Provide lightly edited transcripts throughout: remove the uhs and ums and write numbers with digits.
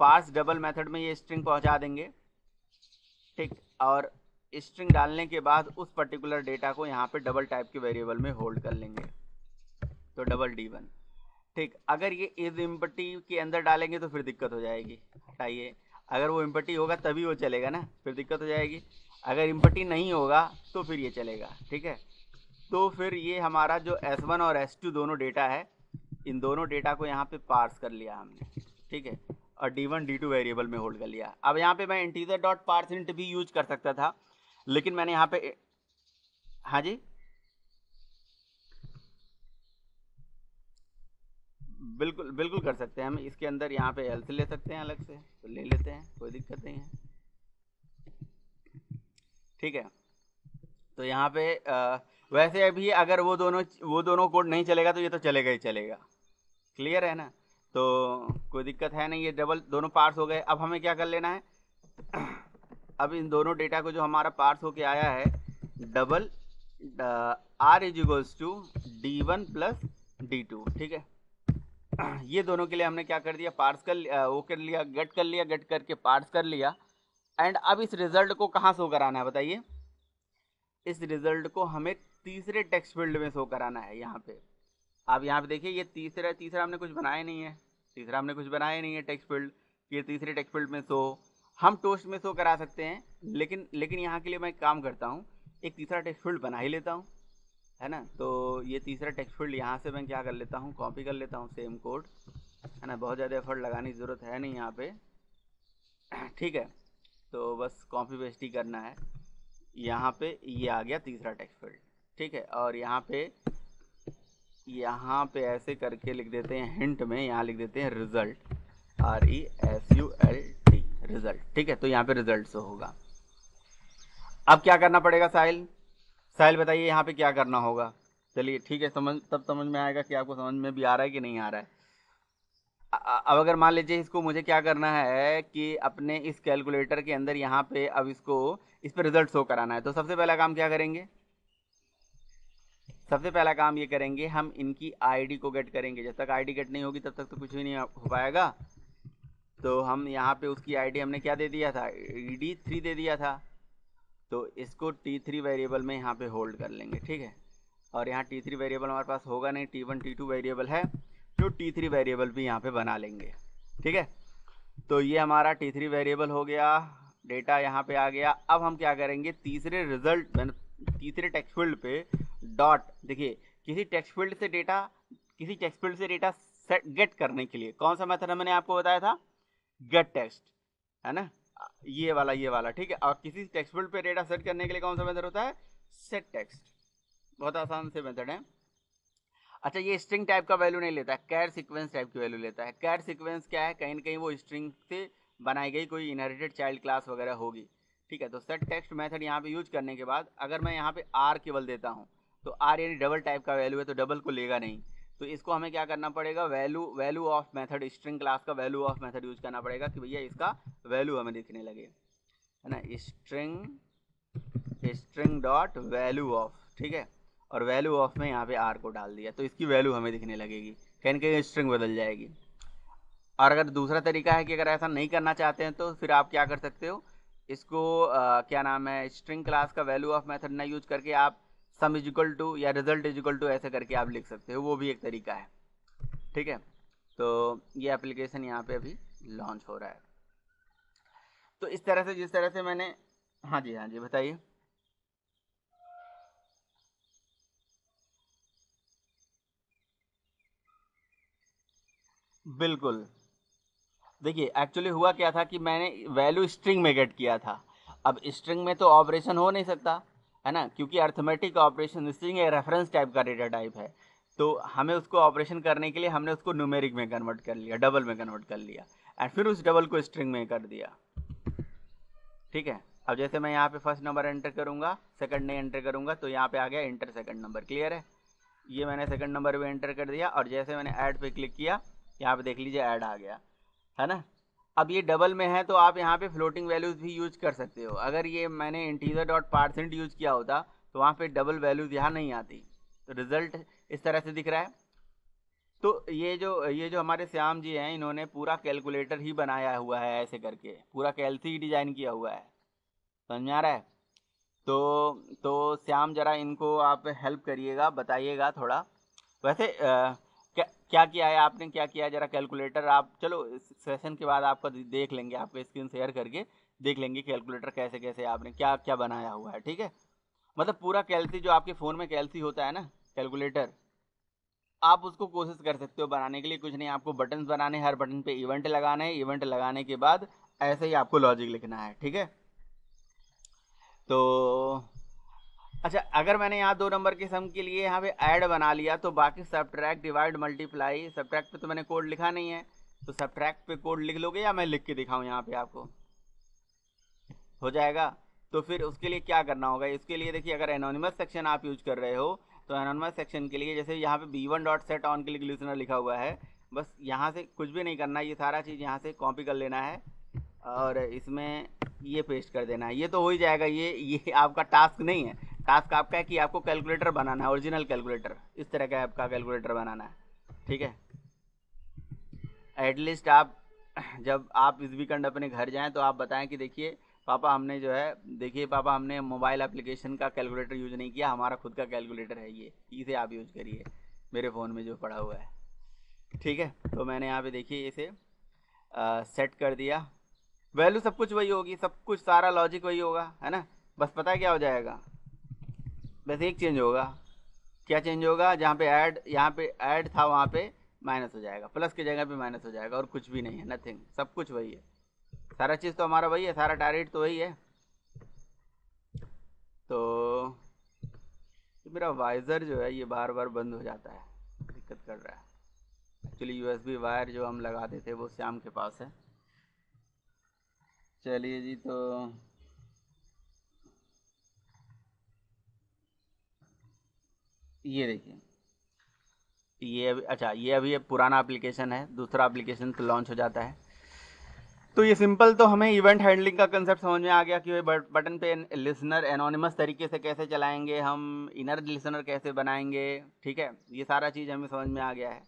Parse double method में ये string पहुंचा देंगे, ठीक। और स्ट्रिंग डालने के बाद उस पर्टिकुलर डेटा को यहाँ पे डबल टाइप के वेरिएबल में होल्ड कर लेंगे, तो डबल D1, ठीक। अगर ये इज एम्प्टी के अंदर डालेंगे तो फिर दिक्कत हो जाएगी, हटाइए। अगर वो एम्प्टी होगा तभी वो चलेगा ना, फिर दिक्कत हो जाएगी। अगर एम्प्टी नहीं होगा तो फिर ये चलेगा, ठीक है। तो फिर ये हमारा जो S1 और S2 दोनों डेटा है, इन दोनों डेटा को यहाँ पे पार्स कर लिया हमने, ठीक है, और D1 D2 वेरिएबल में होल्ड कर लिया। अब यहाँ पे मैं इंटीजर डॉट पार्सइंट भी यूज कर सकता था, लेकिन मैंने यहाँ पे, हाँ जी, बिल्कुल बिल्कुल कर सकते हैं हम। इसके अंदर यहाँ पे एल्स ले सकते हैं अलग से, तो ले लेते हैं, कोई दिक्कत नहीं है, ठीक है। तो यहाँ पे वैसे अभी अगर वो दोनों कोड नहीं चलेगा तो ये तो चलेगा ही चलेगा, क्लियर है ना। तो कोई दिक्कत है नहीं, ये डबल दोनों पार्स हो गए। अब हमें क्या कर लेना है, अब इन दोनों डेटा को जो हमारा पार्स होके आया है, double R is equals to D1 plus D2, ठीक है। ये दोनों के लिए हमने क्या कर दिया, पार्स कर वो कर लिया, गेट कर लिया, गेट करके पार्स कर लिया। एंड अब इस रिजल्ट को कहाँ शो कराना है बताइए, इस रिजल्ट को हमें तीसरे टेक्स्ट फील्ड में शो कराना है। यहाँ पे आप यहाँ पे देखिए, ये तीसरा हमने कुछ बनाया नहीं है, टेक्स्ट फील्ड, ये तीसरे टेक्स्ट फील्ड में शो हम टोस्ट में शो करा सकते हैं, लेकिन यहाँ के लिए मैं एक काम करता हूँ, एक तीसरा टेक्स्ट फील्ड बना ही लेता हूँ, है ना। तो ये तीसरा टेक्स्ट फील्ड यहाँ से मैं क्या कर लेता हूँ, कॉपी कर लेता हूँ सेम कोड, है ना। बहुत ज़्यादा एफर्ट लगाने की ज़रूरत है नहीं यहाँ पे, ठीक है। तो बस कॉपी पेस्ट ही करना है। यहाँ पे ये आ गया तीसरा टेक्स्ट फील्ड, ठीक है। और यहाँ पे ऐसे करके लिख देते हैं, हिंट में यहाँ लिख देते हैं रिजल्ट, RESULT, रिजल्ट, ठीक है। तो यहाँ पे रिजल्ट शो होगा। अब क्या करना पड़ेगा साहिल बताइए यहाँ पे क्या करना होगा। चलिए ठीक है, तब समझ में आएगा कि आपको समझ में भी आ रहा है कि नहीं आ रहा है। अब अगर मान लीजिए इसको मुझे क्या करना है कि अपने इस कैलकुलेटर के अंदर यहाँ पे अब इस पे रिजल्ट शो कराना है, तो सबसे पहला काम क्या करेंगे, सबसे पहला काम ये करेंगे, हम इनकी आईडी को गेट करेंगे। जब तक आईडी गेट नहीं होगी तब तक तो कुछ भी नहीं हो पाएगा। तो हम यहाँ पे उसकी आईडी हमने क्या दे दिया था, ED3 दे दिया था, तो इसको T3 वेरिएबल में यहाँ पे होल्ड कर लेंगे, ठीक है। और यहाँ T3 वेरिएबल हमारे पास होगा नहीं, T1 T2 वेरिएबल है, तो T3 वेरिएबल भी यहाँ पे बना लेंगे, ठीक है। तो ये हमारा T3 वेरिएबल हो गया, डेटा यहाँ पे आ गया। अब हम क्या करेंगे, तीसरे टेक्स्ट फील्ड पे डॉट, देखिए किसी टेक्स्ट फील्ड से डेटा सेट गेट करने के लिए कौन सा मेथड मैंने आपको बताया था, गेट टेक्स्ट, है ना, ये वाला, ठीक है। और किसी टेक्स्ट फील्ड पे डेटा सेट करने के लिए कौन सा मेथड होता है, सेट टेक्स्ट, बहुत आसान से मेथड है। अच्छा, ये स्ट्रिंग टाइप का वैल्यू नहीं लेता है, कैर सीक्वेंस टाइप की वैल्यू लेता है। कैर सीक्वेंस क्या है, कहीं ना कहीं वो स्ट्रिंग से बनाई गई कोई इनहेरिटेड चाइल्ड क्लास वगैरह होगी, ठीक है। तो सेट टेक्स्ट मेथड यहाँ पे यूज करने के बाद अगर मैं यहाँ पे R केवल देता हूँ, तो R यानी डबल टाइप का वैल्यू है, तो डबल को लेगा नहीं। तो इसको हमें क्या करना पड़ेगा, value of method, string class का वैल्यू ऑफ मेथड यूज करना पड़ेगा कि भैया इसका वैल्यू हमें दिखने लगे, है ना। स्ट्रिंग डॉट वैल्यू ऑफ, ठीक है। और वैल्यू ऑफ में यहाँ पे R को डाल दिया, तो इसकी वैल्यू हमें दिखने लगेगी, कहीं ना कहीं स्ट्रिंग बदल जाएगी। और अगर दूसरा तरीका है कि अगर ऐसा नहीं करना चाहते हैं, तो फिर आप क्या कर सकते हो, इसको क्या नाम है, स्ट्रिंग क्लास का वैल्यू ऑफ मेथड ना यूज करके आप सम इज इक्वल टू या रिजल्ट इज इक्वल टू ऐसे करके आप लिख सकते हो, वो भी एक तरीका है, ठीक है। तो ये एप्लीकेशन यहाँ पे अभी लॉन्च हो रहा है। तो इस तरह से, जिस तरह से मैंने, हाँ जी बताइए। बिल्कुल, देखिए एक्चुअली हुआ क्या था कि मैंने वैल्यू स्ट्रिंग में गेट किया था। अब स्ट्रिंग में तो ऑपरेशन हो नहीं सकता, है ना, क्योंकि अर्थमेटिक ऑपरेशन, स्ट्रिंग एक रेफरेंस टाइप का डेटा टाइप है। तो हमें उसको ऑपरेशन करने के लिए हमने उसको न्यूमेरिक में कन्वर्ट कर लिया, डबल में कन्वर्ट कर लिया, एंड फिर उस डबल को स्ट्रिंग में कर दिया, ठीक है। अब जैसे मैं यहाँ पे फर्स्ट नंबर एंटर करूँगा, सेकंड नहीं एंटर करूँगा, तो यहाँ पे आ गया इंटर सेकंड नंबर, क्लियर है। ये मैंने सेकंड नंबर भी एंटर कर दिया, और जैसे मैंने ऐड पे क्लिक किया, यहाँ पे देख लीजिए ऐड आ गया, है ना। अब ये डबल में है तो आप यहाँ पे फ्लोटिंग वैल्यूज भी यूज कर सकते हो। अगर ये मैंने इंटीजर डॉट पार्सेंट यूज किया होता तो वहाँ पे डबल वैल्यूज यहाँ नहीं आती। तो रिजल्ट इस तरह से दिख रहा है, तो ये जो हमारे श्याम जी हैं, इन्होंने पूरा कैलकुलेटर ही बनाया हुआ है, ऐसे करके पूरा कैलसी डिजाइन किया हुआ है। समझ में आ रहा है? तो श्याम जरा इनको आप हेल्प करिएगा, बताइएगा थोड़ा। वैसे क्या क्या किया है आपने, क्या किया है जरा कैलकुलेटर आप, चलो इस सेशन के बाद आपका देख लेंगे, आपको स्क्रीन शेयर करके देख लेंगे कैलकुलेटर कैसे कैसे आपने क्या क्या बनाया हुआ है। ठीक है, मतलब पूरा कैलसी जो आपके फ़ोन में कैलसी होता है ना, कैलकुलेटर, आप उसको कोशिश कर सकते हो बनाने के लिए। कुछ नहीं, आपको बटन्स बनाने हैं, हर बटन पे इवेंट लगाना है, इवेंट लगाने के बाद ऐसे ही आपको लॉजिक लिखना है। ठीक है, तो अच्छा, अगर मैंने यहाँ 2 नंबर के सम के लिए यहाँ पे ऐड बना लिया, तो बाकी सब्ट्रैक्ट डिवाइड मल्टीप्लाई, सब्ट्रैक्ट पे तो मैंने कोड लिखा नहीं है, तो सब्ट्रैक्ट पे कोड लिख लोगे या मैं लिख के दिखाऊं यहाँ पे आपको? हो जाएगा। तो फिर उसके लिए क्या करना होगा, इसके लिए देखिए, अगर एनोनिमस सेक्शन आप यूज कर रहे हो, तो एनोनिमस सेक्शन के लिए जैसे यहाँ पे b1 dot set on click listener लिखा हुआ है, बस यहाँ से कुछ भी नहीं करना, ये सारा चीज़ यहाँ से कॉपी कर लेना है और इसमें ये पेस्ट कर देना है। ये तो हो ही जाएगा। ये आपका टास्क नहीं है, टास्क आपका है कि आपको कैलकुलेटर बनाना है, ओरिजिनल कैलकुलेटर, इस तरह का आपका कैलकुलेटर बनाना है। ठीक है, एटलीस्ट आप जब आप इस वीकेंड अपने घर जाएं तो आप बताएं कि देखिए पापा, हमने जो है, देखिए पापा, हमने मोबाइल एप्लीकेशन का कैलकुलेटर यूज़ नहीं किया, हमारा खुद का कैलकुलेटर है, ये इसे आप यूज़ करिए मेरे फ़ोन में जो पड़ा हुआ है। ठीक है, तो मैंने यहाँ पे देखिए इसे सेट कर दिया, वैल्यू सब कुछ वही होगी, सब कुछ सारा लॉजिक वही होगा, है ना? बस पता है क्या हो जाएगा, बस एक चेंज होगा। क्या चेंज होगा? जहाँ पे ऐड, यहाँ पे ऐड था वहाँ पे माइनस हो जाएगा, प्लस की जगह पे माइनस हो जाएगा, और कुछ भी नहीं है, नथिंग, सब कुछ वही है। सारा चीज़ तो हमारा वही है, सारा टारगेट तो वही है। तो मेरा वाइज़र जो है ये बार बार बंद हो जाता है, दिक्कत कर रहा है। एक्चुअली यूएसबी वायर जो हम लगाते थे वो श्याम के पास है। चलिए जी, तो ये देखिए, ये अभी, अच्छा, ये अभी पुराना एप्लीकेशन है, दूसरा एप्लीकेशन तो लॉन्च हो जाता है। तो ये सिंपल, तो हमें इवेंट हैंडलिंग का कंसेप्ट समझ में आ गया कि बटन पे लिसनर एनोनिमस तरीके से कैसे चलाएंगे हम, इनर लिसनर कैसे बनाएंगे। ठीक है, ये सारा चीज़ हमें समझ में आ गया है।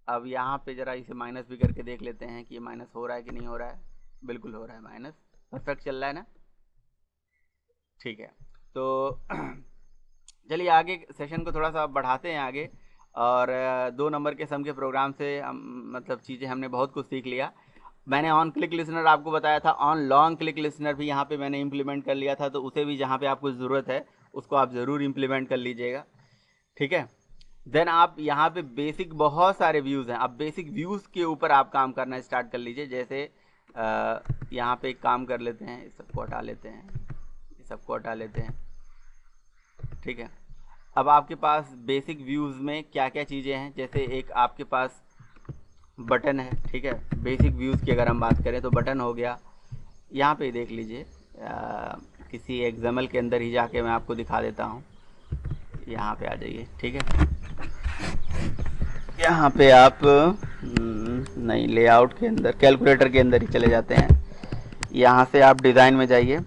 अब यहाँ पे ज़रा इसे माइनस भी करके देख लेते हैं कि ये माइनस हो रहा है कि नहीं हो रहा है। बिल्कुल हो रहा है माइनस, परफेक्ट चल रहा है ना? ठीक है, तो चलिए आगे सेशन को थोड़ा सा बढ़ाते हैं आगे। और 2 नंबर के सम के प्रोग्राम से हम, मतलब चीज़ें हमने बहुत कुछ सीख लिया। मैंने ऑन क्लिक लिसनर आपको बताया था, ऑन लॉन्ग क्लिक लिसनर भी यहाँ पे मैंने इम्प्लीमेंट कर लिया था, तो उसे भी जहाँ पे आपको ज़रूरत है उसको आप ज़रूर इम्प्लीमेंट कर लीजिएगा। ठीक है, देन आप यहाँ पे बेसिक बहुत सारे व्यूज़ हैं, आप बेसिक व्यूज़ के ऊपर आप काम करना स्टार्ट कर लीजिए। जैसे यहाँ पे एक काम कर लेते हैं, इस सबको हटा लेते हैं, इस सबको हटा लेते हैं। ठीक है, अब आपके पास बेसिक व्यूज़ में क्या क्या चीज़ें हैं, जैसे एक आपके पास बटन है। ठीक है, बेसिक व्यूज़ की अगर हम बात करें तो बटन हो गया, यहाँ पे देख लीजिए, किसी एग्जाम्पल के अंदर ही जाके मैं आपको दिखा देता हूँ। यहाँ पे आ जाइए। ठीक है, यहाँ पे आप नहीं, लेआउट के अंदर, कैलकुलेटर के अंदर ही चले जाते हैं। यहाँ से आप डिज़ाइन में जाइए,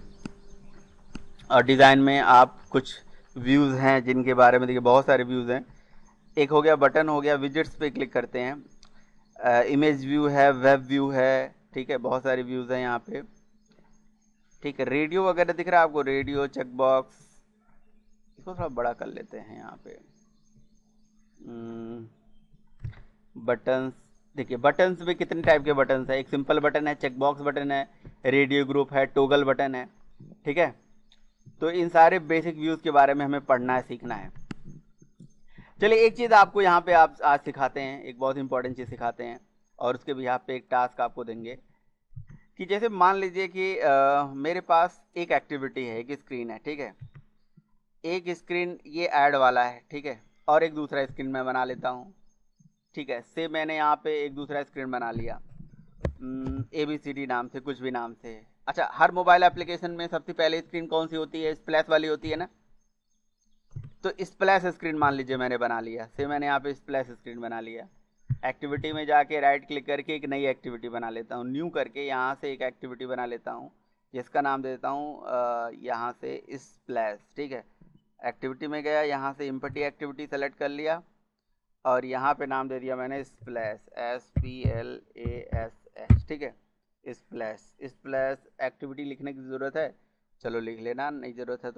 और डिज़ाइन में आप कुछ व्यूज़ हैं जिनके बारे में देखिए, बहुत सारे व्यूज़ हैं। एक हो गया बटन, हो गया विजिट्स पे क्लिक करते हैं, इमेज व्यू है, वेब व्यू है। ठीक है, बहुत सारे व्यूज़ हैं यहाँ पे। ठीक है, रेडियो वगैरह दिख रहा है आपको, रेडियो चेक बॉक्स, इसको थोड़ा बड़ा कर लेते हैं यहाँ पे। बटन्स, देखिए बटन्स में कितने टाइप के बटन्स है, एक सिंपल बटन है, चेक बॉक्स बटन है, रेडियो ग्रुप है, टोगल बटन है। ठीक है, तो इन सारे बेसिक व्यूज़ के बारे में हमें पढ़ना है, सीखना है। चलिए एक चीज़ आपको यहाँ पे आप आज सिखाते हैं, एक बहुत इंपॉर्टेंट चीज़ सिखाते हैं, और उसके भी यहाँ पे एक टास्क आपको देंगे कि जैसे मान लीजिए कि मेरे पास एक एक्टिविटी है, एक स्क्रीन है। ठीक है, एक स्क्रीन ये ऐड वाला है। ठीक है, और एक दूसरा स्क्रीन मैं बना लेता हूँ। ठीक है, से मैंने यहाँ पे एक दूसरा स्क्रीन बना लिया, ABCD नाम से, कुछ भी नाम से। अच्छा, हर मोबाइल एप्लीकेशन में सबसे पहले स्क्रीन कौन सी होती है? स्प्लैश वाली होती है ना? तो स्प्लैश स्क्रीन मान लीजिए मैंने बना लिया, से मैंने यहाँ पे स्प्लैश स्क्रीन बना लिया। एक्टिविटी में जाके राइट क्लिक करके एक नई एक्टिविटी बना लेता हूँ, न्यू करके यहाँ से एक एक्टिविटी बना लेता हूँ, जिसका नाम दे देता हूँ यहाँ से स्प्लैश। ठीक है, एक्टिविटी में गया, यहाँ से एम्पटी एक्टिविटी सेलेक्ट कर लिया, और यहाँ पे नाम दे दिया मैंने स्प्लैश, SPLASH, ठीक है। स्प्लैश एक्टिविटी लिखने की ज़रूरत है, चलो लिख लेना, नहीं ज़रूरत है तो